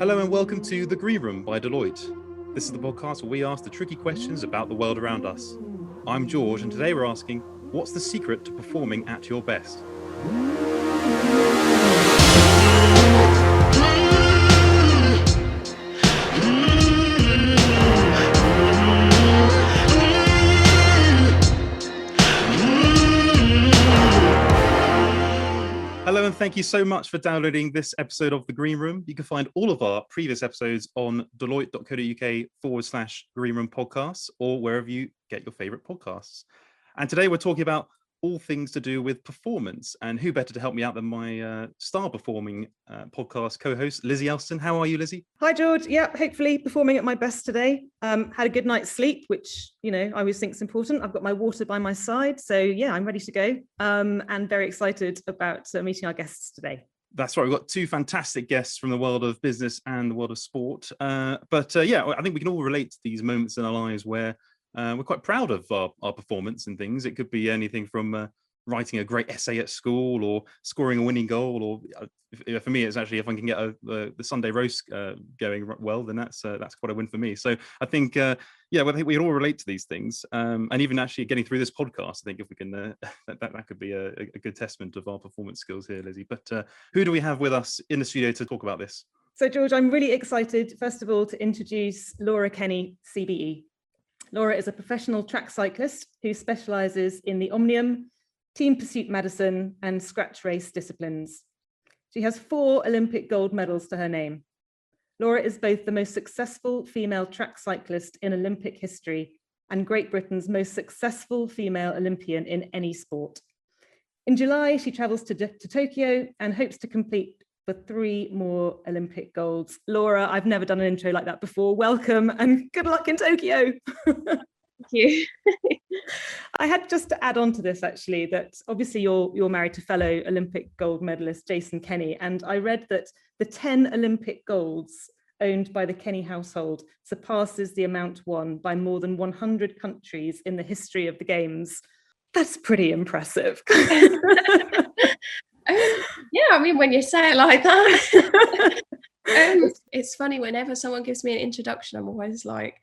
Hello and welcome to The Green Room by Deloitte. This is the podcast where we ask the tricky questions about the world around us. I'm George, and today we're asking, what's the secret to performing at your best? Hello and thank you so much for downloading this episode of The Green Room. You can find all of our previous episodes on deloitte.co.uk/Green Room podcasts or wherever you get your favourite podcasts. And today we're talking about all things to do with performance. And who better to help me out than my star performing podcast co-host, Lizzie Elston. How are you, Lizzie? Hi, George. Yeah, hopefully performing at my best today. Had a good night's sleep, which, I always think is important. I've got my water by my side. So, yeah, I'm ready to go and very excited about meeting our guests today. That's right. We've got two fantastic guests from the world of business and the world of sport. But I think we can all relate to these moments in our lives where we're quite proud of our performance and things. It could be anything from writing a great essay at school or scoring a winning goal, or for me, it's actually if I can get the Sunday roast going well, then that's quite a win for me. So I think, I think we can all relate to these things, and even actually getting through this podcast. I think if we can, that could be a good testament of our performance skills here, Lizzie. But who do we have with us in the studio to talk about this? So, George, I'm really excited, first of all, to introduce Laura Kenny CBE. Laura is a professional track cyclist who specialises in the Omnium, Team Pursuit Madison and Scratch Race disciplines. She has 4 Olympic gold medals to her name. Laura is both the most successful female track cyclist in Olympic history and Great Britain's most successful female Olympian in any sport. In July, she travels to Tokyo and hopes to compete for 3 more Olympic golds. Laura, I've never done an intro like that before. Welcome and good luck in Tokyo. Thank you. I had just to add on to this, actually, that obviously you're married to fellow Olympic gold medalist Jason Kenny, and I read that the 10 Olympic golds owned by the Kenny household surpasses the amount won by more than 100 countries in the history of the Games. That's pretty impressive. When you say it like that. It's funny, whenever someone gives me an introduction, I'm always like,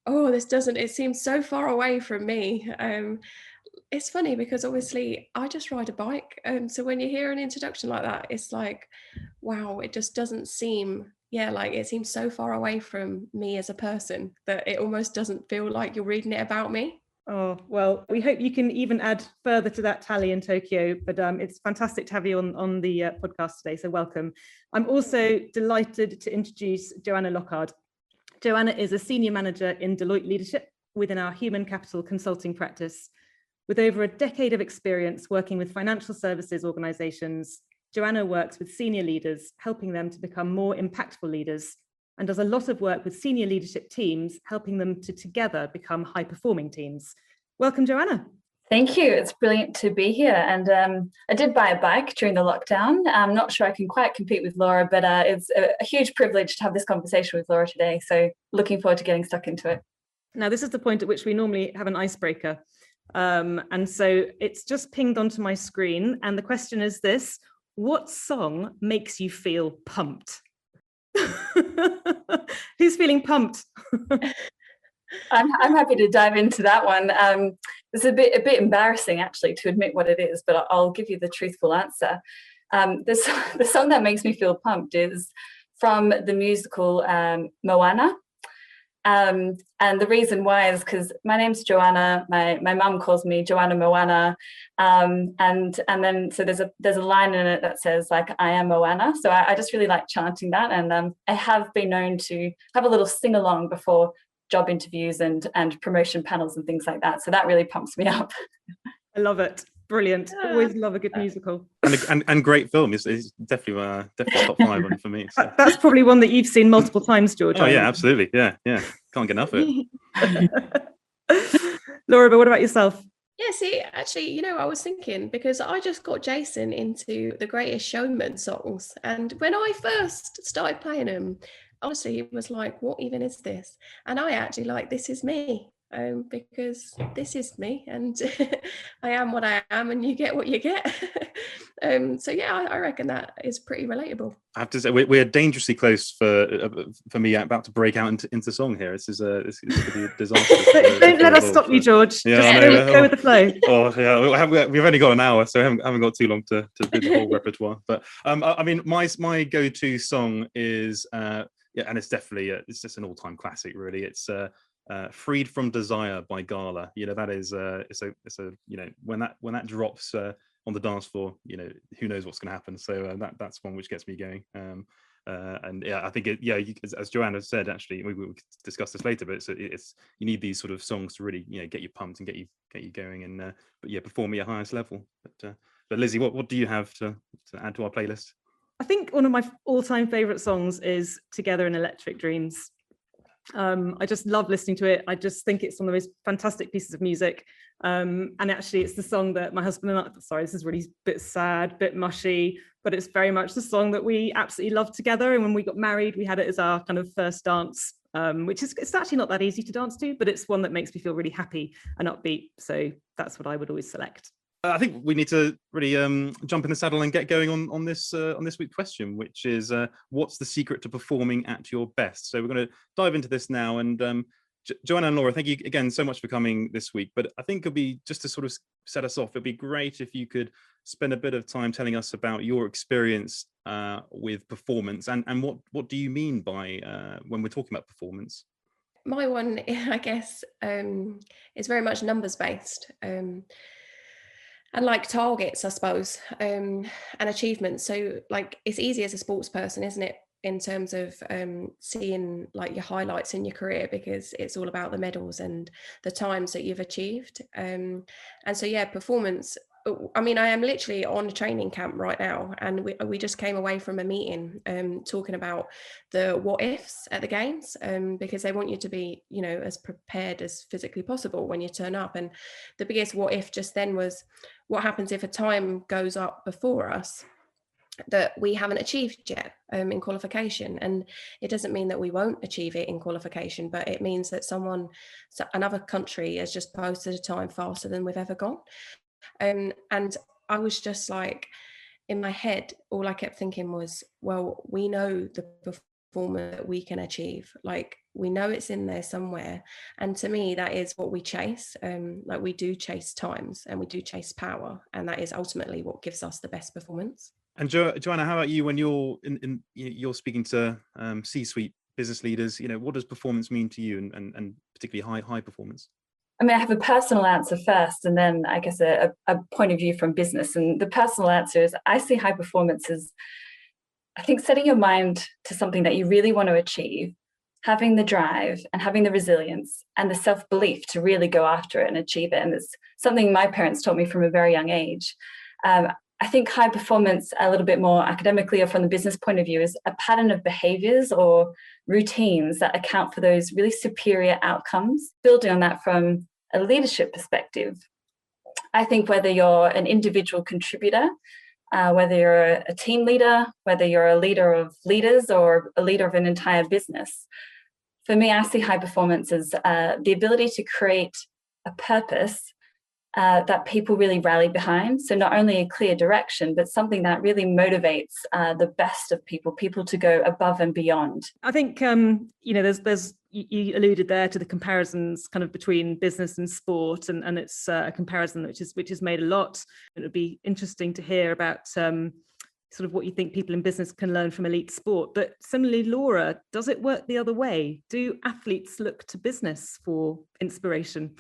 oh, it seems so far away from me. It's funny because obviously I just ride a bike. So when you hear an introduction like that, it's like, wow, it just doesn't seem, it seems so far away from me as a person that it almost doesn't feel like you're reading it about me. Oh, well, we hope you can even add further to that tally in Tokyo, but it's fantastic to have you on the podcast today, so welcome. I'm also delighted to introduce Joanna Lockard. Joanna is a senior manager in Deloitte Leadership within our human capital consulting practice. With over a decade of experience working with financial services organisations, Joanna works with senior leaders, helping them to become more impactful leaders, and does a lot of work with senior leadership teams, helping them to together become high-performing teams. Welcome, Joanna. Thank you. It's brilliant to be here. And I did buy a bike during the lockdown. I'm not sure I can quite compete with Laura, but it's a huge privilege to have this conversation with Laura today. So looking forward to getting stuck into it. Now, this is the point at which we normally have an icebreaker. And so it's just pinged onto my screen. And the question is this: what song makes you feel pumped? Who's feeling pumped? I'm happy to dive into that one. It's a bit embarrassing actually to admit what it is, but I'll give you the truthful answer. The song that makes me feel pumped is from the musical Moana. And the reason why is because my name's Joanna. My mum calls me Joanna Moana, and then so there's a line in it that says like I am Moana. So I just really like chanting that, and I have been known to have a little sing along before job interviews and promotion panels and things like that. So that really pumps me up. I love it. Brilliant. Always love a good musical. And great film. It's definitely top 5 one for me. So. That's probably one that you've seen multiple times, George. Oh yeah, absolutely. Yeah. Can't get enough of it. Laura, but what about yourself? Yeah, see, actually, I was thinking, because I just got Jason into the Greatest Showman songs. And when I first started playing them, honestly, it was like, what even is this? And I actually like This Is Me. Because this is me and I am what I am and you get what you get. So yeah, I reckon that is pretty relatable. I have to say we're dangerously close for me about to break out into song here. This is going to be a disaster. Don't let us stop you, George. Yeah, just go with the flow. Oh yeah, we've only got an hour, so I haven't got too long to do the whole repertoire. But I mean, my go-to song is and it's definitely it's just an all-time classic, really. It's "Freed from Desire" by Gala. That is it's a when that drops on the dance floor, who knows what's going to happen. So that's one which gets me going. And yeah, I think as Joanna said, actually, we will discuss this later, but it's you need these sort of songs to really get you pumped and get you going, and but yeah, perform at your highest level. But Lizzie, what do you have to add to our playlist? I think one of my all-time favorite songs is "Together in Electric Dreams." I just love listening to it. I just think it's one of the most fantastic pieces of music. And actually it's the song that my husband and I, sorry, this is really a bit sad, bit mushy, but it's very much the song that we absolutely love together. And when we got married, we had it as our kind of first dance, it's actually not that easy to dance to, but it's one that makes me feel really happy and upbeat. So that's what I would always select. I think we need to really jump in the saddle and get going on this week's question, which is what's the secret to performing at your best? So we're going to dive into this now. And Joanna and Laura, thank you again so much for coming this week. But I think it'd be, just to sort of set us off, it'd be great if you could spend a bit of time telling us about your experience with performance and what do you mean by when we're talking about performance? My one, I guess, is very much numbers based. And like targets, I suppose, and achievements. So like it's easy as a sports person, isn't it, in terms of seeing like your highlights in your career, because it's all about the medals and the times that you've achieved. And so, yeah, performance. I mean, I am literally on a training camp right now, and we just came away from a meeting talking about the what ifs at the games, because they want you to be, as prepared as physically possible when you turn up. And the biggest what if just then was, what happens if a time goes up before us that we haven't achieved yet in qualification? And it doesn't mean that we won't achieve it in qualification, but it means that another country has just posted a time faster than we've ever gone. And I was just like, in my head, all I kept thinking was, well, we know the performance that we can achieve. Like, we know it's in there somewhere. And to me, that is what we chase. Like, we do chase times and we do chase power. And that is ultimately what gives us the best performance. And Joanna, how about you when you're you're speaking to C-suite business leaders? What does performance mean to you, and particularly high performance? I mean, I have a personal answer first, and then I guess a point of view from business. And the personal answer is, I see high performance as, I think, setting your mind to something that you really want to achieve, having the drive and having the resilience and the self-belief to really go after it and achieve it. And it's something my parents taught me from a very young age. I think high performance, a little bit more academically or from the business point of view, is a pattern of behaviors or routines that account for those really superior outcomes. Building on that from a leadership perspective, I think whether you're an individual contributor, whether you're a team leader, whether you're a leader of leaders or a leader of an entire business, for me, I see high performance as the ability to create a purpose that people really rally behind. So not only a clear direction, but something that really motivates the best of people to go above and beyond. I think, there's you alluded there to the comparisons kind of between business and sport, and it's a comparison which is made a lot. It would be interesting to hear about sort of what you think people in business can learn from elite sport. But similarly, Laura, does it work the other way? Do athletes look to business for inspiration?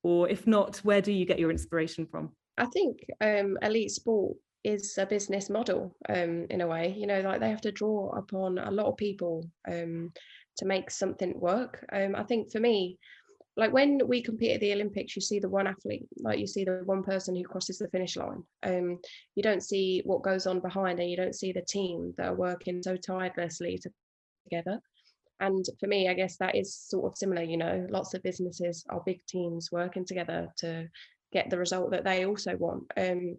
Or if not, where do you get your inspiration from? I think elite sport is a business model in a way. Like they have to draw upon a lot of people to make something work. I think for me, like when we compete at the Olympics, you see the one athlete, like you see the one person who crosses the finish line. You don't see what goes on behind, and you don't see the team that are working so tirelessly together. And for me, I guess that is sort of similar, lots of businesses are big teams working together to get the result that they also want. And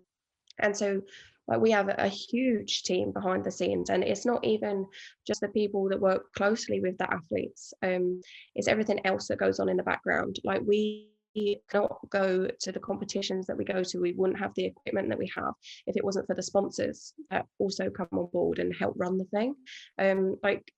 so like we have a huge team behind the scenes, and it's not even just the people that work closely with the athletes. It's everything else that goes on in the background. Like we cannot go to the competitions that we go to. We wouldn't have the equipment that we have if it wasn't for the sponsors that also come on board and help run the thing. Like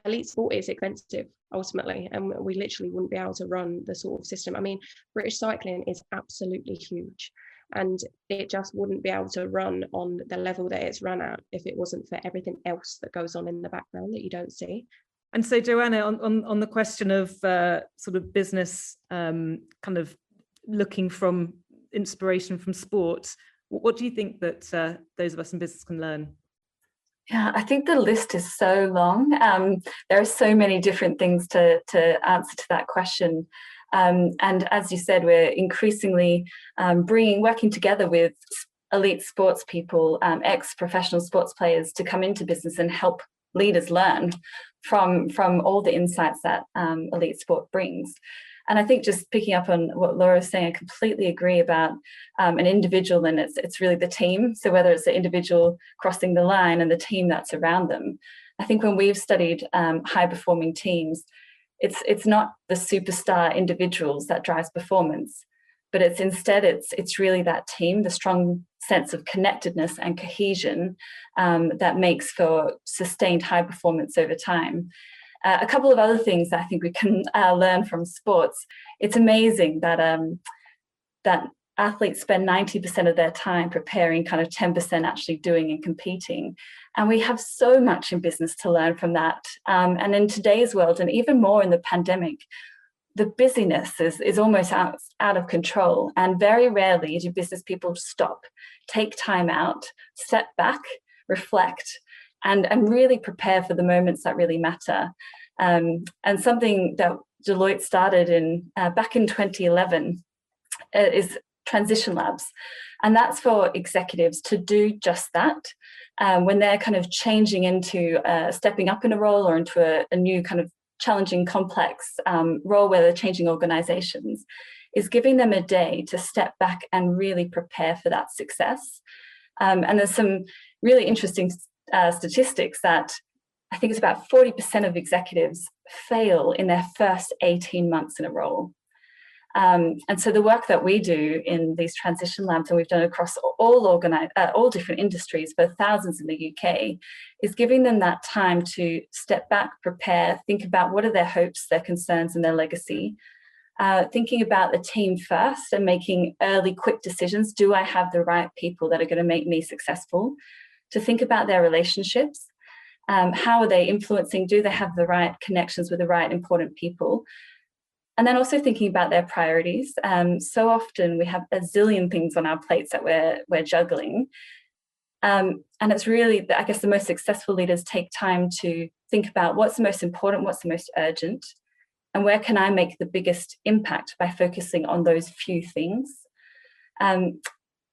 elite sport is expensive ultimately, and we literally wouldn't be able to run the sort of system. I mean, British cycling is absolutely huge, and it just wouldn't be able to run on the level that it's run at if it wasn't for everything else that goes on in the background that you don't see. And so, Joanna, on the question of sort of business, kind of looking from inspiration from sport, what do you think that those of us in business can learn? Yeah, I think the list is so long. There are so many different things to answer to that question. And as you said, we're increasingly working together with elite sports people, ex-professional sports players, to come into business and help leaders learn from all the insights that elite sport brings. And I think, just picking up on what Laura was saying, I completely agree about an individual, and it's really the team. So whether it's the individual crossing the line and the team that's around them, I think when we've studied high performing teams, it's not the superstar individuals that drives performance, but it's really that team, the strong sense of connectedness and cohesion that makes for sustained high performance over time. A couple of other things that I think we can learn from sports. It's amazing that that athletes spend 90% of their time preparing, kind of 10% actually doing and competing. And we have so much in business to learn from that. And in today's world, and even more in the pandemic, the busyness is almost out of control. And very rarely do business people stop, take time out, step back, reflect, and really prepare for the moments that really matter. And something that Deloitte started back in 2011 is transition labs. And that's for executives to do just that when they're kind of changing into stepping up in a role or into a new kind of challenging, complex role where they're changing organizations, is giving them a day to step back and really prepare for that success. And there's some really interesting statistics that I think it's about 40% of executives fail in their first 18 months in a role. And so the work that we do in these transition labs, and we've done across all different industries for thousands in the UK, is giving them that time to step back, prepare, think about what are their hopes, their concerns, and their legacy. Thinking about the team first and making early, quick decisions. Do I have the right people that are going to make me successful? To think about their relationships. How are they influencing? Do they have the right connections with the right important people? And then also thinking about their priorities. So often we have a zillion things on our plates that we're juggling. And it's really, I guess, the most successful leaders take time to think about what's the most important, what's the most urgent, and where can I make the biggest impact by focusing on those few things.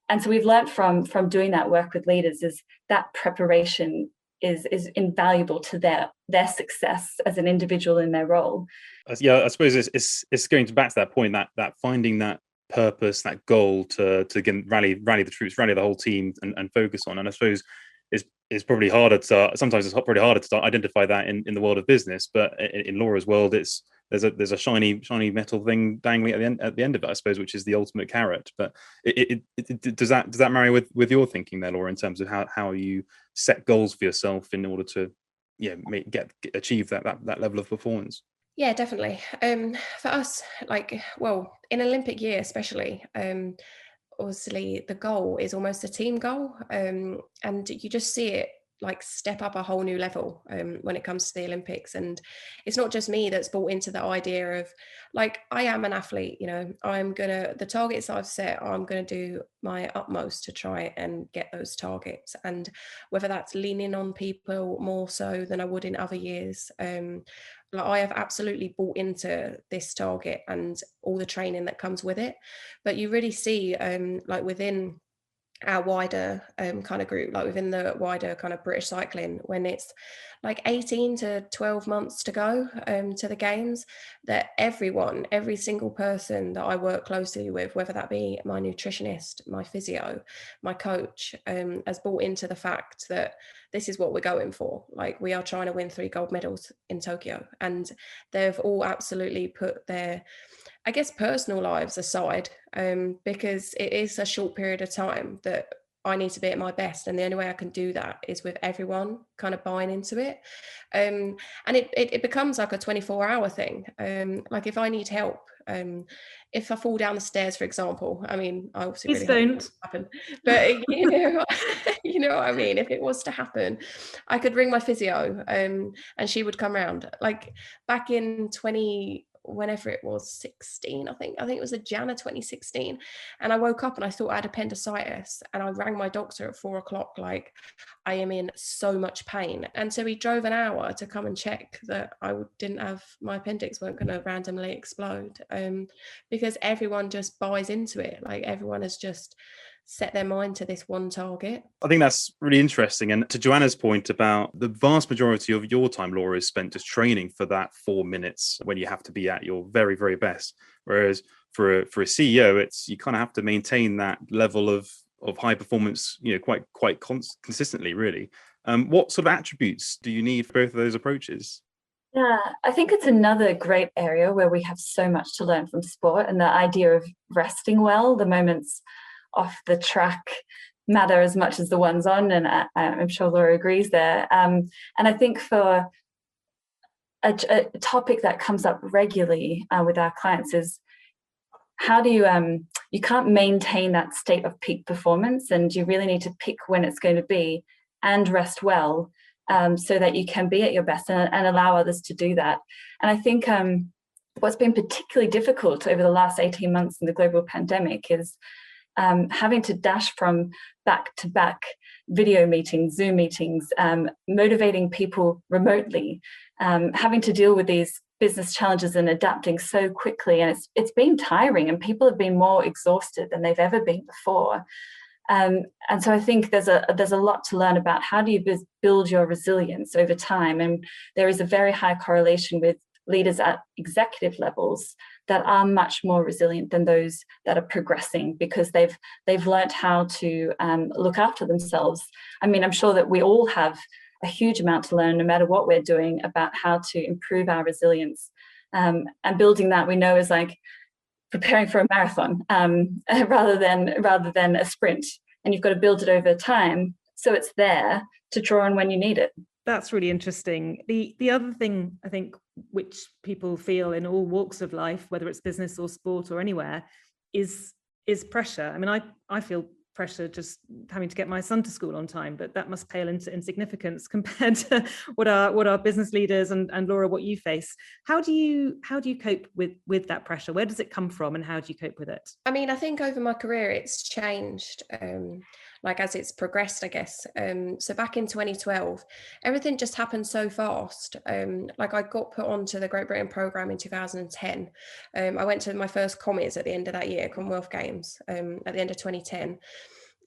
And so we've learned from doing that work with leaders is that preparation is invaluable to their success as an individual in their role. Yeah, I suppose it's going back to that point, that finding that purpose, that goal to again rally the troops, rally the whole team, and focus on. And I suppose it's probably harder to sometimes it's probably harder to identify that in the world of business, but in Laura's world, there's a shiny metal thing dangling at the end of it, I suppose, which is the ultimate carrot. But does that marry with your thinking there, Laura, in terms of how you set goals for yourself in order to achieve that level of performance? Yeah, definitely. For us, in Olympic year especially, obviously the goal is almost a team goal, and you just see it step up a whole new level when it comes to the Olympics. And it's not just me that's bought into the idea of I am an athlete, the targets I've set, I'm gonna do my utmost to try and get those targets, and whether that's leaning on people more so than I would in other years. I have absolutely bought into this target and all the training that comes with it. But you really see within our wider kind of group, within the wider kind of British cycling, when it's 18 to 12 months to go to the games, that every single person that I work closely with, whether that be my nutritionist, my physio, my coach, has bought into the fact that this is what we're going for. We are trying to win 3 gold medals in Tokyo, and they've all absolutely put their I guess personal lives aside, because it is a short period of time that I need to be at my best, and the only way I can do that is with everyone kind of buying into it. And it becomes like a 24-hour thing. Like if I need help, if I fall down the stairs, for example, I mean, I obviously Please really don't. happen, but you know, you know what I mean. If it was to happen, I could ring my physio, and she would come around. Like back in whenever it was 16, I think it was a January 2016, and I woke up and I thought I had appendicitis, and I rang my doctor at 4 o'clock like, I am in so much pain. And so he drove an hour to come and check that I didn't have, my appendix weren't going to randomly explode, because everyone just buys into it. Like everyone has just set their mind to this one target. I think that's really interesting. And to Joanna's point about the vast majority of your time, Laura, is spent just training for that 4 minutes when you have to be at your very, very best. Whereas for a CEO, it's, you kind of have to maintain that level of high performance, you know, quite consistently, really. What sort of attributes do you need for both of those approaches? Yeah, I think it's another great area where we have so much to learn from sport, and the idea of resting well. The moments off the track matter as much as the ones on, and I'm sure Laura agrees there. And I think for a topic that comes up regularly with our clients is, how do you can't maintain that state of peak performance, and you really need to pick when it's going to be and rest well, so that you can be at your best and allow others to do that. And I think what's been particularly difficult over the last 18 months in the global pandemic is having to dash from back-to-back video meetings, Zoom meetings, motivating people remotely, having to deal with these business challenges and adapting so quickly. And it's been tiring, and people have been more exhausted than they've ever been before. And so I think there's a lot to learn about how do you build your resilience over time. And there is a very high correlation with leaders at executive levels that are much more resilient than those that are progressing, because they've learned how to look after themselves. I mean, I'm sure that we all have a huge amount to learn, no matter what we're doing, about how to improve our resilience. And building that, we know, is like preparing for a marathon rather than a sprint. And you've got to build it over time so it's there to draw on when you need it. That's really interesting. The other thing, I think, which people feel in all walks of life, whether it's business or sport or anywhere, is pressure. I mean, I feel pressure just having to get my son to school on time, but that must pale into insignificance compared to what our business leaders and Laura, what you face. How do you cope with that pressure? Where does it come from, and how do you cope with it? I mean, I think over my career it's changed, like as it's progressed, I guess. So back in 2012, everything just happened so fast. Like I got put onto the Great Britain programme in 2010. I went to my first commies at the end of that year, Commonwealth Games, at the end of 2010.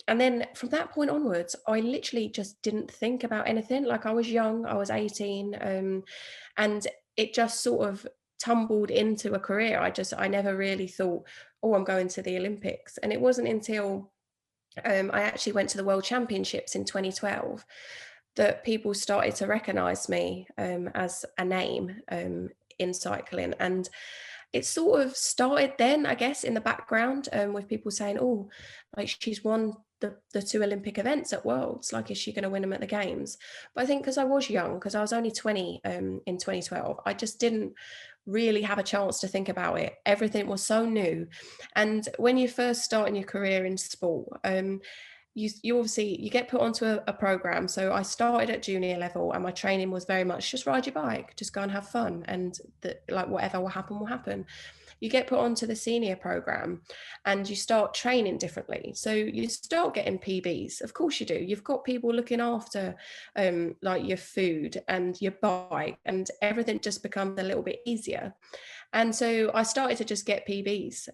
And then from that point onwards, I literally just didn't think about anything. Like I was young, I was 18, and it just sort of tumbled into a career. I never really thought, oh, I'm going to the Olympics. And it wasn't until I actually went to the World Championships in 2012 that people started to recognise me as a name in cycling. And it sort of started then, I guess, in the background, with people saying, oh, like she's won the 2 Olympic events at Worlds, like is she going to win them at the Games? But I think because I was young, because I was only 20 in 2012, I just didn't really have a chance to think about it. Everything was so new. And when you first start in your career in sport, you obviously you get put onto a program. So I started at junior level, and my training was very much just ride your bike, just go and have fun, and like whatever will happen. You get put onto the senior program and you start training differently. So you start getting PBs. Of course you do. You've got people looking after like your food and your bike, and everything just becomes a little bit easier. And so I started to just get PBs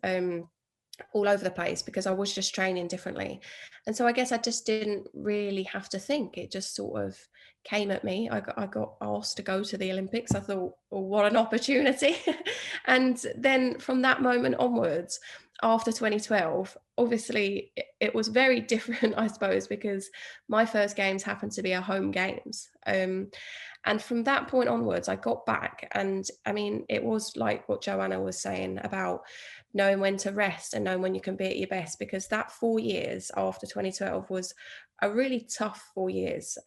all over the place because I was just training differently. And so I guess I just didn't really have to think. It just sort of came at me. I got asked to go to the Olympics. I thought, oh, what an opportunity. And then from that moment onwards, after 2012, obviously it was very different, I suppose, because my first games happened to be our home games. And from that point onwards, I got back, and I mean, it was like what Joanna was saying about knowing when to rest and knowing when you can be at your best, because that 4 years after 2012 was a really tough 4 years.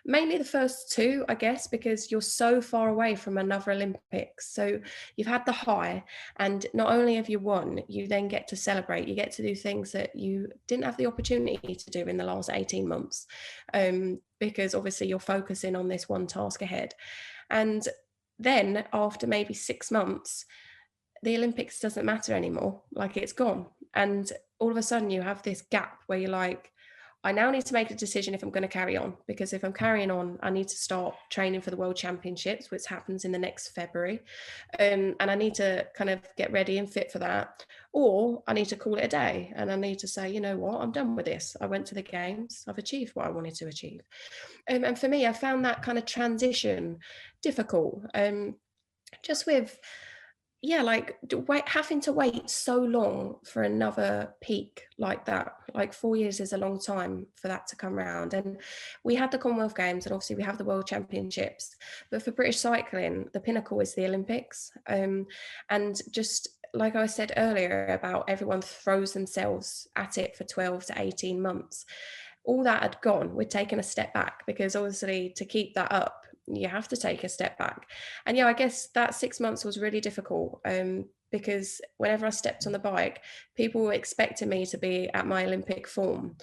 Mainly the first two, I guess, because you're so far away from another Olympics. So you've had the high, and not only have you won, you then get to celebrate. You get to do things that you didn't have the opportunity to do in the last 18 months, because obviously you're focusing on this one task ahead. And then after maybe 6 months, the Olympics doesn't matter anymore. Like, it's gone. And all of a sudden you have this gap where you're like, I now need to make a decision if I'm going to carry on, because if I'm carrying on, I need to start training for the World Championships, which happens in the next February. And I need to kind of get ready and fit for that. Or I need to call it a day, and I need to say, you know what, I'm done with this. I went to the games. I've achieved what I wanted to achieve. And for me, I found that kind of transition difficult. Just with, like having to wait so long for another peak like that. Like 4 years is a long time for that to come around. And we had the Commonwealth Games, and obviously we have the World Championships, but for British cycling, the pinnacle is the Olympics. And just like I said earlier about everyone throws themselves at it for 12 to 18 months, all that had gone. We'd taken a step back, because obviously to keep that up, you have to take a step back. And I guess that 6 months was really difficult, because whenever I stepped on the bike, people were expecting me to be at my Olympic form,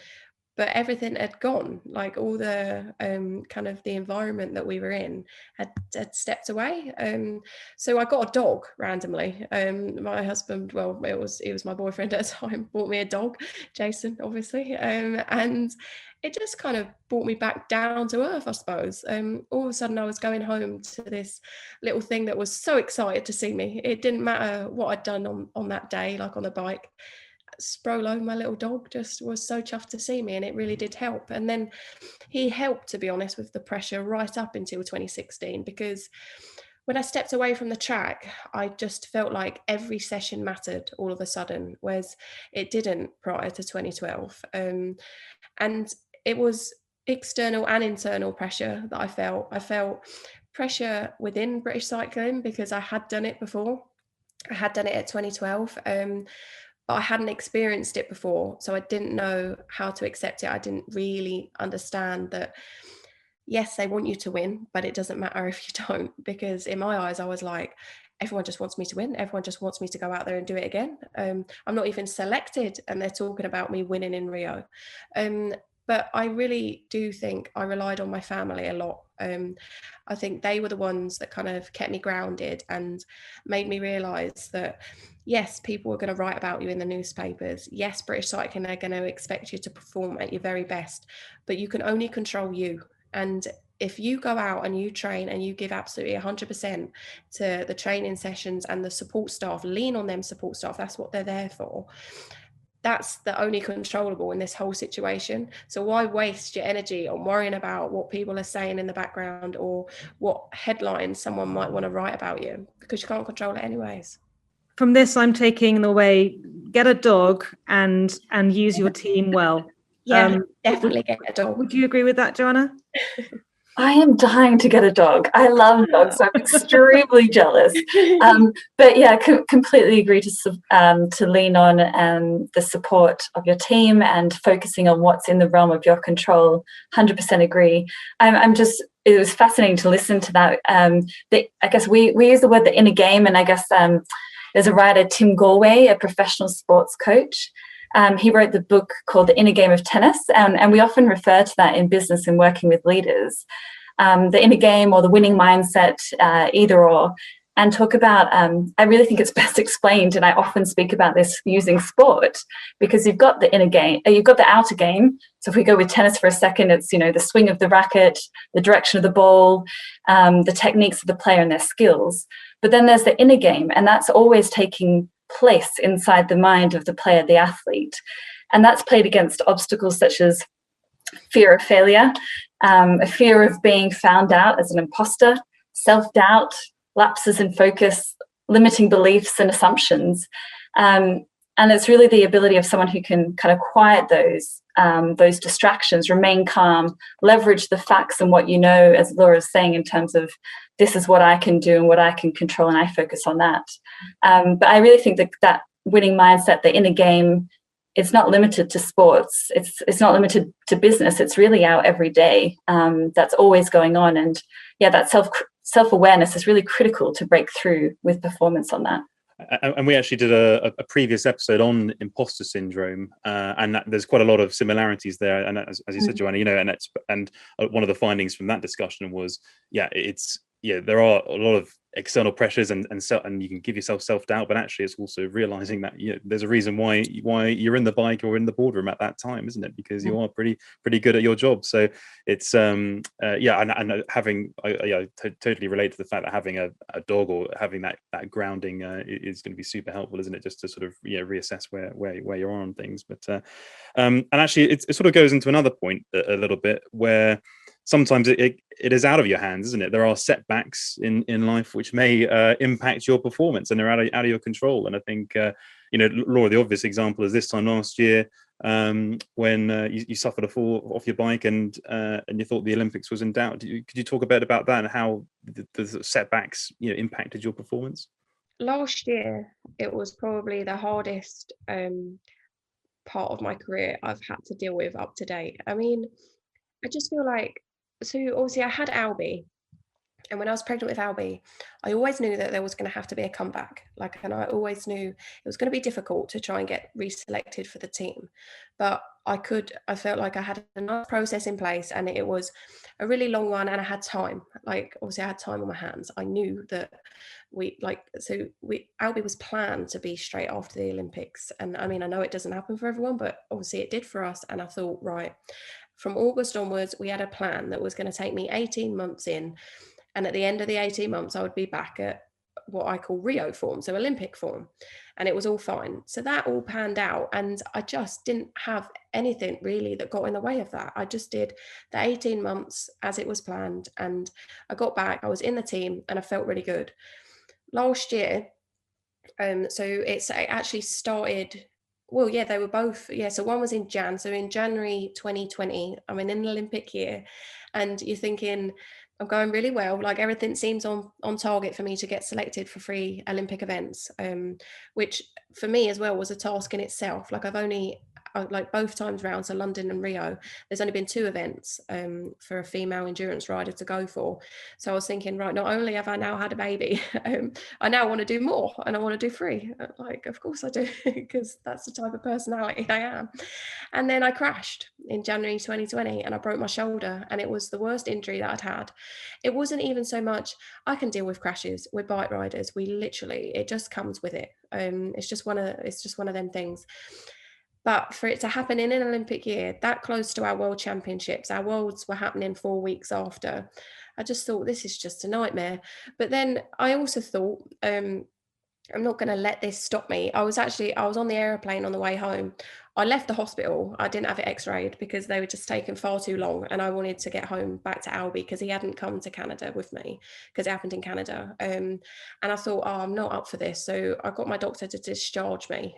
but everything had gone. Like, all the kind of the environment that we were in had stepped away. So I got a dog randomly. My husband, well, it was my boyfriend at the time, bought me a dog, Jason, obviously, and it just kind of brought me back down to earth, I suppose. All of a sudden I was going home to this little thing that was so excited to see me. It didn't matter what I'd done on that day, like on the bike. Sprolo, my little dog, just was so chuffed to see me, and it really did help. And then he helped, to be honest, with the pressure right up until 2016, because when I stepped away from the track, I just felt like every session mattered all of a sudden, whereas it didn't prior to 2012. And it was external and internal pressure that I felt. I felt pressure within British cycling, because I had done it before. I had done it at 2012, but I hadn't experienced it before, so I didn't know how to accept it. I didn't really understand that, yes, they want you to win, but it doesn't matter if you don't, because in my eyes, I was like, everyone just wants me to win. Everyone just wants me to go out there and do it again. I'm not even selected, and they're talking about me winning in Rio. But I really do think I relied on my family a lot. I think they were the ones that kind of kept me grounded and made me realise that, yes, people are going to write about you in the newspapers. Yes, British cycling are going to expect you to perform at your very best, but you can only control you. And if you go out and you train and you give absolutely 100% to the training sessions and the support staff, lean on them support staff, that's what they're there for. That's the only controllable in this whole situation. So why waste your energy on worrying about what people are saying in the background, or what headlines someone might want to write about you, because you can't control it anyways. From this, I'm taking the way, get a dog and use your team well. Yeah, definitely get a dog. Would you agree with that, Joanna? I am dying to get a dog. I love dogs, so I'm extremely jealous. But yeah, completely agree to lean on the support of your team and focusing on what's in the realm of your control. 100% agree. It was fascinating to listen to that. I guess we use the word the inner game, and I guess there's a writer, Tim Galway, a professional sports coach. He wrote the book called The Inner Game of Tennis, and we often refer to that in business and working with leaders. The inner game or the winning mindset, either or, and talk about, I really think it's best explained, and I often speak about this using sport, because you've got the inner game, you've got the outer game. So if we go with tennis for a second, it's, the swing of the racket, the direction of the ball, the techniques of the player and their skills. But then there's the inner game, and that's always taking place inside the mind of the player, the athlete. And that's played against obstacles such as fear of failure, a fear of being found out as an imposter, self-doubt, lapses in focus, limiting beliefs and assumptions. And it's really the ability of someone who can kind of quiet those distractions, remain calm, leverage the facts and what you know, as Laura's saying, in terms of this is what I can do and what I can control, and I focus on that. But I really think that winning mindset, the inner game, it's not limited to sports. It's not limited to business. It's really our everyday. That's always going on. And yeah, that self-awareness is really critical to break through with performance on that. And we actually did a previous episode on imposter syndrome, and there's quite a lot of similarities there. And as you said, Joanna, and one of the findings from that discussion was, there are a lot of external pressures and you can give yourself self-doubt, but actually it's also realizing that there's a reason why you're in the bike or in the boardroom at that time, isn't it? Because you are pretty good at your job. So it's and having I totally relate to the fact that having a dog or having that grounding is going to be super helpful, isn't it? Just to sort of reassess where you're on things. But and actually it sort of goes into another point a little bit, where sometimes it is out of your hands, isn't it? There are setbacks in life which may impact your performance, and they're out of your control. And I think, Laura, the obvious example is this time last year when you suffered a fall off your bike and you thought the Olympics was in doubt. Could you talk a bit about that and how the setbacks impacted your performance? Last year, it was probably the hardest part of my career I've had to deal with up to date. I mean, I just feel like, so obviously I had Albie, and when I was pregnant with Albie, I always knew that there was going to have to be a comeback. And I always knew it was going to be difficult to try and get reselected for the team, but I felt like I had enough process in place, and it was a really long one, and I had time. Obviously I had time on my hands. I knew that Albie was planned to be straight after the Olympics. And I mean, I know it doesn't happen for everyone, but obviously it did for us. And I thought, right, from August onwards, we had a plan that was going to take me 18 months in. And at the end of the 18 months, I would be back at what I call Rio form, so Olympic form. And it was all fine. So that all panned out. And I just didn't have anything really that got in the way of that. I just did the 18 months as it was planned. And I got back, I was in the team, and I felt really good. Last year, so it actually started... Well, yeah, they were both. Yeah, so one was in Jan. So in January 2020, I'm in an Olympic year, and you're thinking, I'm going really well. Everything seems on target for me to get selected for 3 Olympic events, which for me as well was a task in itself. I've only, both times round, so London and Rio, there's only been 2 events for a female endurance rider to go for. So I was thinking, right, not only have I now had a baby, I now want to do more, and I want to do 3. Of course I do, because that's the type of personality I am. And then I crashed in January 2020, and I broke my shoulder, and it was the worst injury that I'd had. It wasn't even so much, I can deal with crashes. We're bike riders. It just comes with it. It's just one of them things. But for it to happen in an Olympic year, that close to our World Championships, our Worlds were happening 4 weeks after, I just thought, this is just a nightmare. But then I also thought, I'm not going to let this stop me. I was on the airplane on the way home. I left the hospital. I didn't have it x-rayed because they were just taking far too long. And I wanted to get home back to Albie because he hadn't come to Canada with me, because it happened in Canada. And I thought, I'm not up for this. So I got my doctor to discharge me.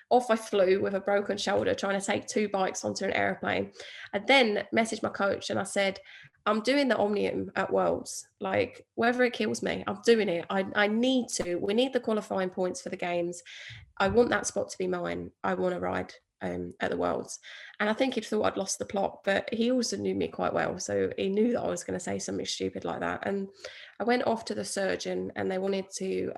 Off I flew with a broken shoulder, trying to take 2 bikes onto an airplane. I then messaged my coach and I said, I'm doing the Omnium at Worlds. Whether it kills me, I'm doing it. I need to. We need the qualifying points for the games. I want that spot to be mine. I want to ride at the Worlds. And I think he thought I'd lost the plot, but he also knew me quite well. So he knew that I was going to say something stupid like that. And I went off to the surgeon, and they wanted to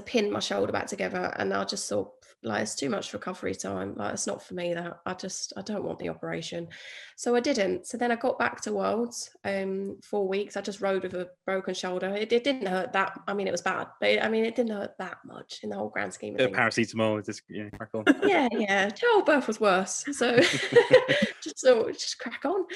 pin my shoulder back together. And I just thought, it's too much recovery time. It's not for me. That I don't want the operation. So I didn't. So then I got back to Worlds, 4 weeks. I just rode with a broken shoulder. It didn't hurt that. I mean, it was bad, but it didn't hurt that much in the whole grand scheme of things. Paracetamol, just crack on. Yeah. Childbirth was worse. So just crack on.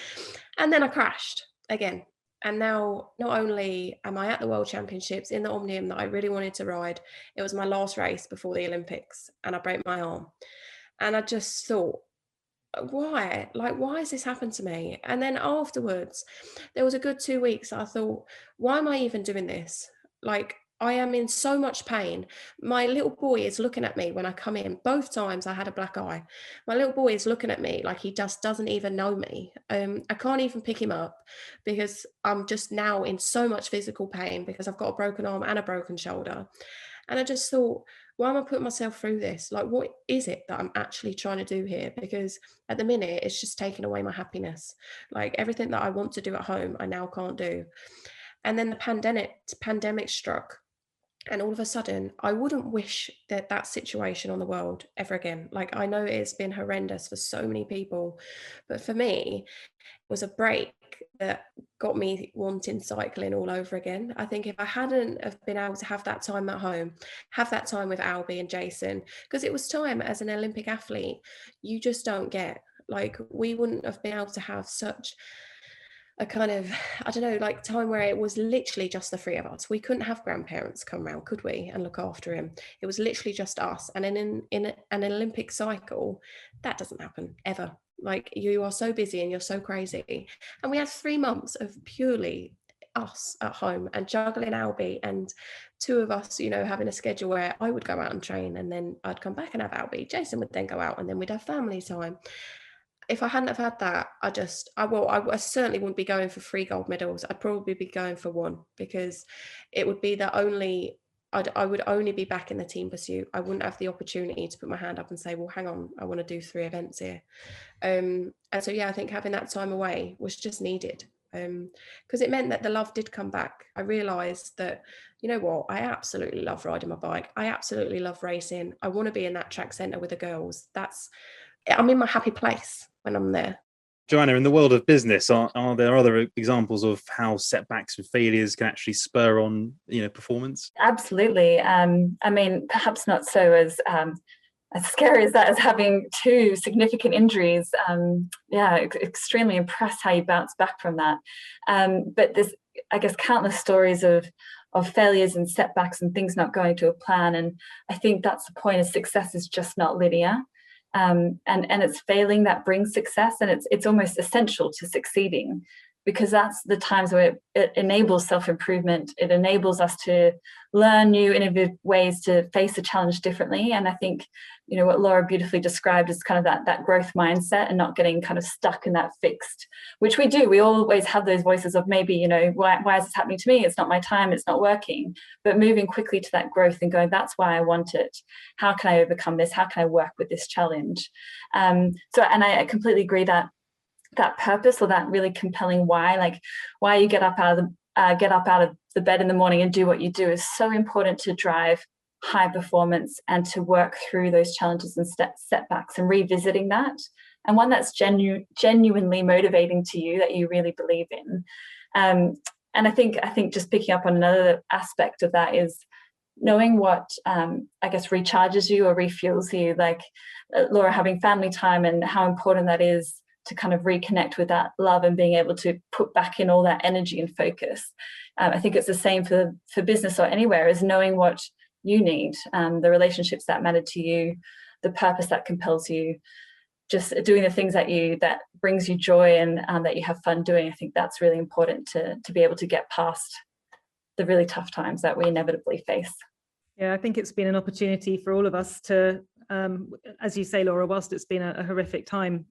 And then I crashed again. And now, not only am I at the World Championships in the Omnium that I really wanted to ride, it was my last race before the Olympics, and I broke my arm. And I just thought, why? Why has this happened to me? And then afterwards, there was a good 2 weeks. I thought, why am I even doing this? I am in so much pain. My little boy is looking at me when I come in. Both times I had a black eye. My little boy is looking at me like he just doesn't even know me. I can't even pick him up because I'm just now in so much physical pain because I've got a broken arm and a broken shoulder. And I just thought, why am I putting myself through this? Like, what is it that I'm actually trying to do here? Because at the minute, it's just taking away my happiness. Like everything that I want to do at home, I now can't do. And then the pandemic struck. And all of a sudden, I wouldn't wish that situation on the world ever again. Like, I know it's been horrendous for so many people, but for me, it was a break that got me wanting cycling all over again. I think if I hadn't have been able to have that time at home, have that time with Albie and Jason, because it was time as an Olympic athlete, you just don't get. Like, we wouldn't have been able to have such a kind of, I don't know, like time where it was literally just the three of us. We couldn't have grandparents come around, could we, and look after him? It was literally just us. And in an Olympic cycle, that doesn't happen ever. Like, you are so busy and you're so crazy. And we had 3 months of purely us at home and juggling Albie, and two of us, you know, having a schedule where I would go out and train and then I'd come back and have Albie. Jason would then go out and then we'd have family time. If I hadn't have had that, I certainly wouldn't be going for 3 gold medals. I'd probably be going for 1, because it would be the only, I would only be back in the team pursuit. I wouldn't have the opportunity to put my hand up and say, well, hang on, I want to do 3 events here. And so, yeah, I think having that time away was just needed, because it meant that the love did come back. I realised that, you know what, I absolutely love riding my bike. I absolutely love racing. I want to be in that track centre with the girls. I'm in my happy place when I'm there. Joanna, in the world of business, are there other examples of how setbacks and failures can actually spur on, performance? Absolutely. I mean, perhaps not so as scary as that, as having 2 significant injuries. Extremely impressed how you bounce back from that. But there's, I guess, countless stories of failures and setbacks and things not going to a plan. And I think that's the point, is success is just not linear. And it's failing that brings success, and it's almost essential to succeeding, because that's the times where it enables self-improvement. It enables us to learn new innovative ways to face a challenge differently. And I think, what Laura beautifully described is kind of that growth mindset, and not getting kind of stuck in that fixed, which we do. We always have those voices of maybe, why is this happening to me? It's not my time, it's not working. But moving quickly to that growth and going, that's why I want it. How can I overcome this? How can I work with this challenge? And I completely agree that purpose, or that really compelling why, like why you get up out of the bed in the morning and do what you do, is so important to drive high performance and to work through those challenges and setbacks, and revisiting that, and one that's genuinely motivating to you, that you really believe in. And I think just picking up on another aspect of that is knowing what I guess recharges you or refuels you, like Laura, having family time, and how important that is to kind of reconnect with that love and being able to put back in all that energy and focus. I think it's the same for business or anywhere, is knowing what you need, the relationships that matter to you, the purpose that compels you, just doing the things that brings you joy and that you have fun doing. I think that's really important to be able to get past the really tough times that we inevitably face. Yeah, I think it's been an opportunity for all of us to, as you say, Laura, whilst it's been a horrific time,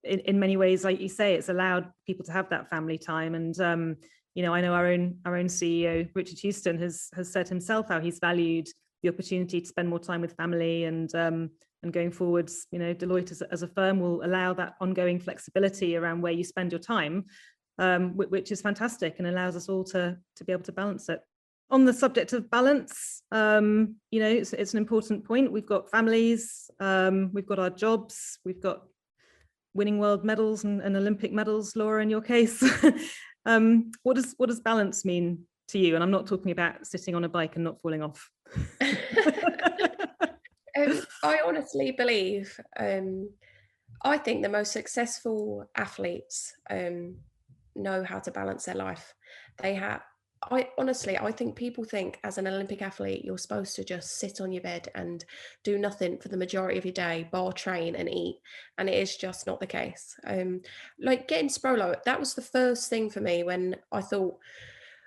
in many ways, like you say, it's allowed people to have that family time. And I know our own CEO, Richard Houston, has said himself how he's valued the opportunity to spend more time with family, and going forwards, Deloitte as a firm will allow that ongoing flexibility around where you spend your time, which is fantastic, and allows us all to be able to balance it. On the subject of balance, it's an important point. We've got families, we've got our jobs, we've got winning world medals and Olympic medals, Laura, in your case. What does balance mean to you? And I'm not talking about sitting on a bike and not falling off. I honestly believe, I think the most successful athletes know how to balance their life. I think people think as an Olympic athlete, you're supposed to just sit on your bed and do nothing for the majority of your day, bar train and eat. And it is just not the case. Like getting Sprolo, that was the first thing for me when I thought,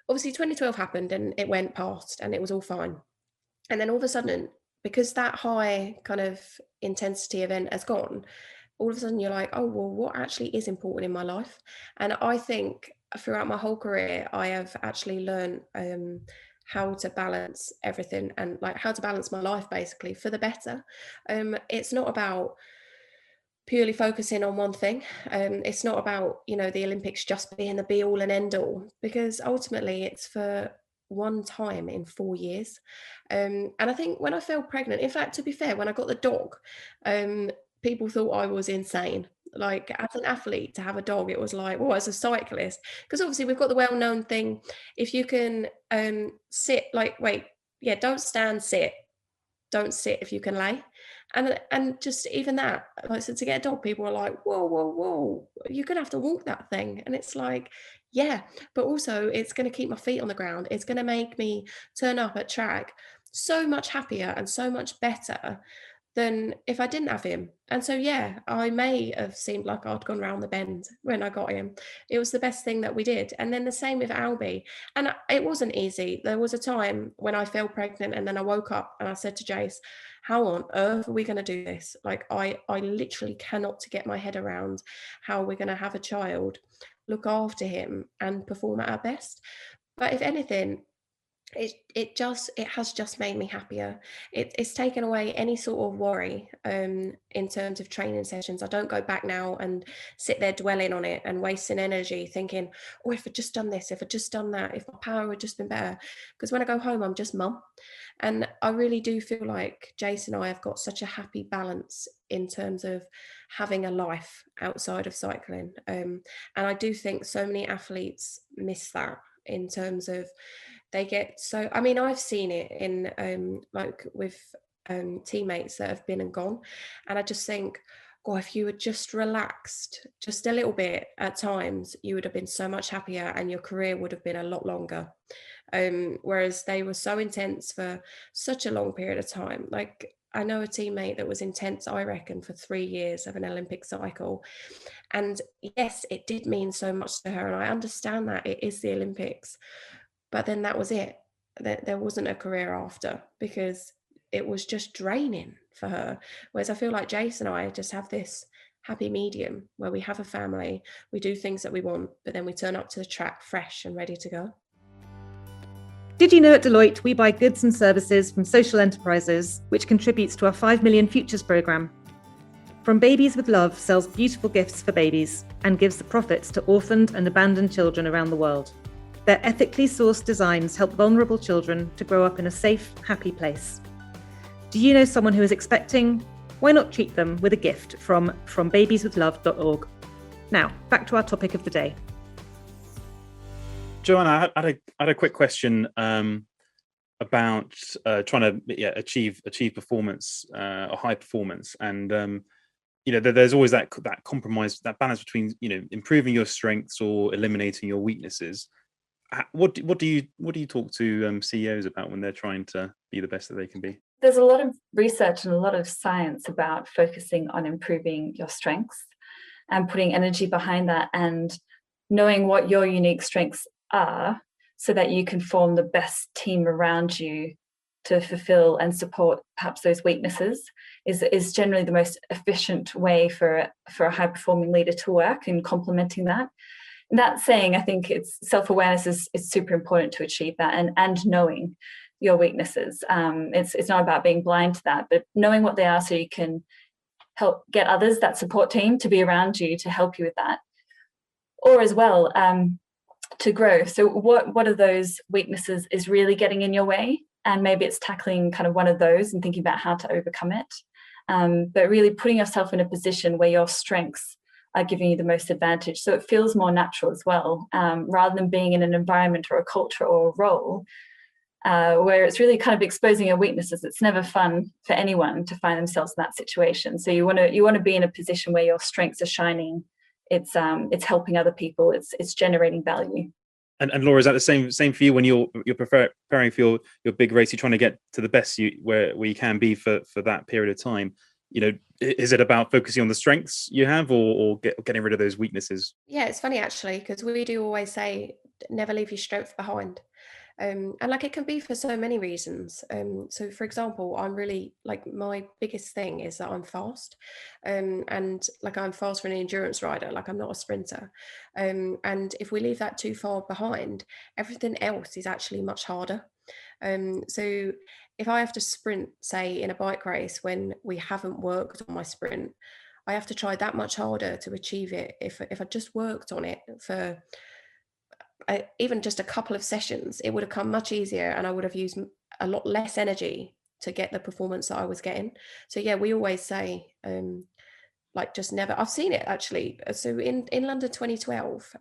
obviously 2012 happened and it went past and it was all fine. And then all of a sudden, because that high kind of intensity event has gone, all of a sudden you're like, oh, well, what actually is important in my life? And I think throughout my whole career, I have actually learned how to balance everything, and like how to balance my life basically for the better. It's not about purely focusing on one thing. It's not about, the Olympics just being the be all and end all, because ultimately it's for one time in 4 years. And I think when I fell pregnant, in fact, to be fair, when I got the dog, people thought I was insane. Like, as an athlete, to have a dog, it was like, well, as a cyclist, because obviously we've got the well-known thing, if you can sit, like, wait, yeah, don't stand, sit, don't sit if you can lay. And just even that, like, so to get a dog, people are like, whoa, you're gonna have to walk that thing. And it's like, yeah, but also it's going to keep my feet on the ground. It's going to make me turn up at track so much happier and so much better than if I didn't have him. And so, yeah, I may have seemed like I'd gone round the bend when I got him. It was the best thing that we did. And then the same with Albie. And it wasn't easy. There was a time when I fell pregnant and then I woke up and I said to Jace, how on earth are we going to do this? Like, I literally cannot to get my head around how we're going to have a child, look after him and perform at our best. But if anything, it has just made me happier. It's taken away any sort of worry in terms of training sessions. I don't go back now and sit there dwelling on it and wasting energy thinking, oh, if I'd just done this, if I'd just done that, if my power had just been better. Because when I go home, I'm just mum. And I really do feel like Jace and I have got such a happy balance in terms of having a life outside of cycling. And I do think so many athletes miss that, in terms of they get so, I mean, I've seen it in like with teammates that have been and gone, and I just think, oh, if you had just relaxed just a little bit at times, you would have been so much happier and your career would have been a lot longer. Whereas they were so intense for such a long period of time. Like, I know a teammate that was intense, I reckon, for 3 years of an Olympic cycle. And yes, it did mean so much to her. And I understand that it is the Olympics. But then that was it. There wasn't a career after, because it was just draining for her. Whereas I feel like Jace and I just have this happy medium where we have a family, we do things that we want, but then we turn up to the track fresh and ready to go. Did you know at Deloitte we buy goods and services from social enterprises, which contributes to our 5 Million Futures programme? From Babies with Love sells beautiful gifts for babies and gives the profits to orphaned and abandoned children around the world. Their ethically sourced designs help vulnerable children to grow up in a safe, happy place. Do you know someone who is expecting? Why not treat them with a gift from babieswithlove.org? Now, back to our topic of the day. Joanna, I had a quick question about trying to achieve performance, or high performance, and there's always that compromise, that balance between improving your strengths or eliminating your weaknesses. What do you talk to CEOs about when they're trying to be the best that they can be? There's a lot of research and a lot of science about focusing on improving your strengths and putting energy behind that, and knowing what your unique strengths are so that you can form the best team around you to fulfill and support perhaps those weaknesses is generally the most efficient way for a high performing leader to work, and complementing that. And that saying, I think it's self-awareness is super important to achieve that, and knowing your weaknesses. It's not about being blind to that, but knowing what they are so you can help get others, that support team, to be around you to help you with that. Or as well, to grow. So what of those weaknesses is really getting in your way? And maybe it's tackling kind of one of those and thinking about how to overcome it. But really putting yourself in a position where your strengths are giving you the most advantage, so it feels more natural as well, rather than being in an environment or a culture or a role where it's really kind of exposing your weaknesses. It's never fun for anyone to find themselves in that situation. So you want to be in a position where your strengths are shining. It's helping other people. It's generating value. And Laura, is that the same for you when you're preparing for your big race? You're trying to get to the best where you can be for that period of time. Is it about focusing on the strengths you have, or getting rid of those weaknesses? Yeah, it's funny actually, because we do always say never leave your strength behind. And like it can be for so many reasons. So for example, I'm really like, my biggest thing is that I'm fast, and like I'm fast for an endurance rider, like I'm not a sprinter. And if we leave that too far behind, everything else is actually much harder. So if I have to sprint, say in a bike race, when we haven't worked on my sprint, I have to try that much harder to achieve it. If I just worked on it for even just a couple of sessions, it would have come much easier, and I would have used a lot less energy to get the performance that I was getting. So yeah, we always say, like, just never. I've seen it actually. So in London 2012,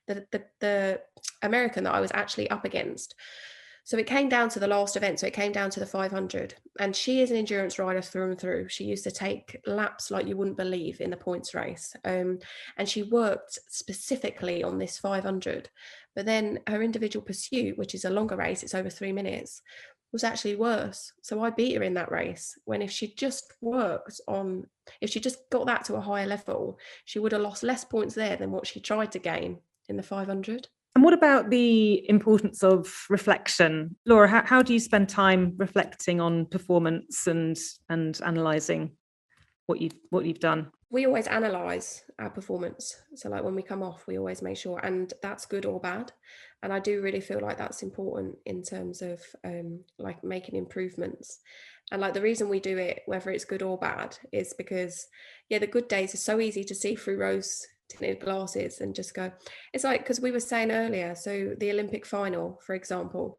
the American that I was actually up against, so it came down to the last event. So it came down to the 500, and she is an endurance rider through and through. She used to take laps like you wouldn't believe in the points race. And she worked specifically on this 500, but then her individual pursuit, which is a longer race, it's over 3 minutes, was actually worse. So I beat her in that race, when if she just got that to a higher level, she would have lost less points there than what she tried to gain in the 500. And what about the importance of reflection? Laura, how do you spend time reflecting on performance and analysing what you've done? We always analyse our performance. So like when we come off, we always make sure, and that's good or bad. And I do really feel like that's important in terms of like making improvements. And like the reason we do it, whether it's good or bad, is because the good days are so easy to see through rose tinted glasses and just go. It's like, because we were saying earlier, so the Olympic final, for example,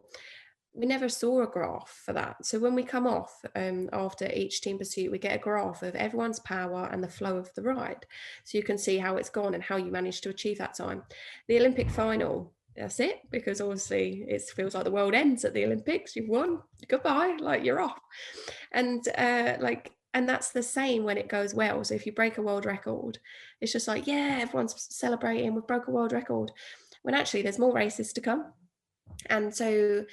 we never saw a graph for that. So when we come off after each team pursuit, we get a graph of everyone's power and the flow of the ride, so you can see how it's gone and how you managed to achieve that time. The Olympic final, that's it, because obviously it feels like the world ends at the Olympics. You've won, goodbye, like you're off. And that's the same when it goes well. So if you break a world record, it's just like, yeah, everyone's celebrating, we've broke a world record, when actually there's more races to come. And so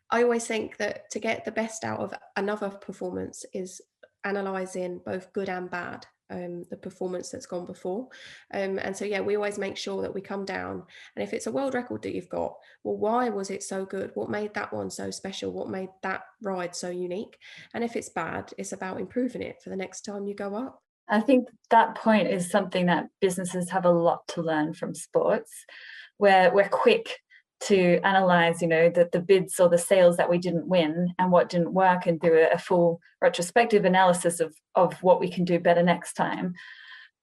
I always think that to get the best out of another performance is analysing both good and bad, the performance that's gone before. And so, we always make sure that we come down. And if it's a world record that you've got, well, why was it so good? What made that one so special? What made that ride so unique? And if it's bad, it's about improving it for the next time you go up. I think that point is something that businesses have a lot to learn from sports, where we're quick to analyze, the bids or the sales that we didn't win and what didn't work, and do a full retrospective analysis of what we can do better next time.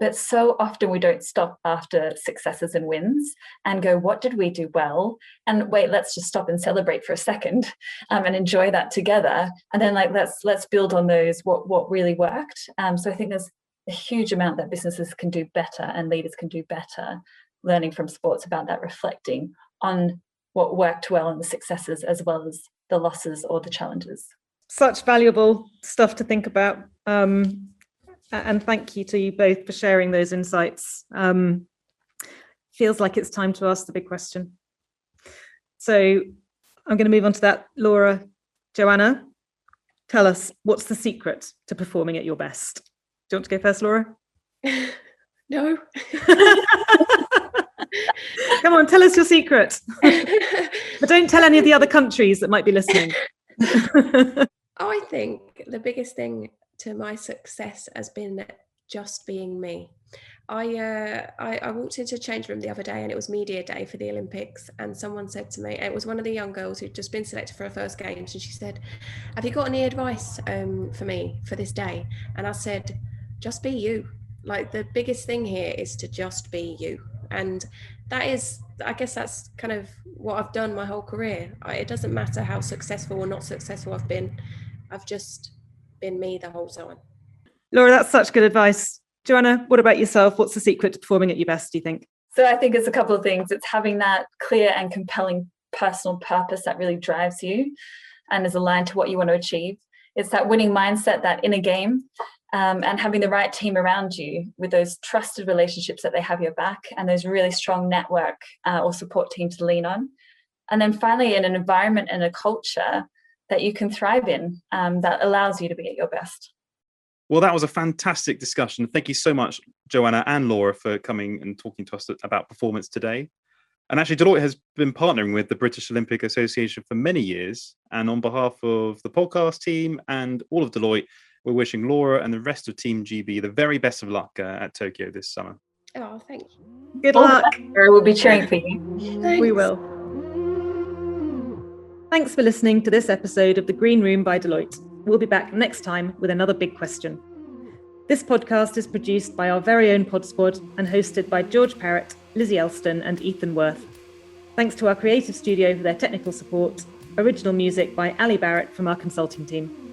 But so often we don't stop after successes and wins and go, what did we do well? And wait, let's just stop and celebrate for a second, and enjoy that together. And then let's build on those, what really worked. So I think there's a huge amount that businesses can do better and leaders can do better, learning from sports about that, reflecting on what worked well and the successes as well as the losses or the challenges. Such valuable stuff to think about. And thank you to you both for sharing those insights. Feels like it's time to ask the big question. So I'm going to move on to that. Laura, Joanna, tell us, what's the secret to performing at your best? Do you want to go first, Laura? No. Come on, tell us your secret. But don't tell any of the other countries that might be listening. I think the biggest thing to my success has been just being me. I walked into a change room the other day, and it was media day for the Olympics, and someone said to me, it was one of the young girls who'd just been selected for her first games, and she said, have you got any advice for me for this day? And I said, just be you. Like, the biggest thing here is to just be you. And that is, I guess that's kind of what I've done my whole career. It doesn't matter how successful or not successful I've been. I've just been me the whole time. Laura, that's such good advice. Joanna, what about yourself? What's the secret to performing at your best, do you think? So I think it's a couple of things. It's having that clear and compelling personal purpose that really drives you and is aligned to what you want to achieve. It's that winning mindset, that inner game, and having the right team around you with those trusted relationships that they have your back, and those really strong network or support team to lean on. And then finally, in an environment and a culture that you can thrive in, that allows you to be at your best. Well, that was a fantastic discussion. Thank you so much, Joanna and Laura, for coming and talking to us about performance today. And actually, Deloitte has been partnering with the British Olympic Association for many years. And on behalf of the podcast team and all of Deloitte, we're wishing Laura and the rest of Team GB the very best of luck at Tokyo this summer. Oh, thank you. Good luck. We'll be cheering for you. Thanks. We will. Thanks for listening to this episode of The Green Room by Deloitte. We'll be back next time with another big question. This podcast is produced by our very own Pod Squad and hosted by George Parrett, Lizzie Elston and Ethan Worth. Thanks to our creative studio for their technical support. Original music by Ali Barrett from our consulting team.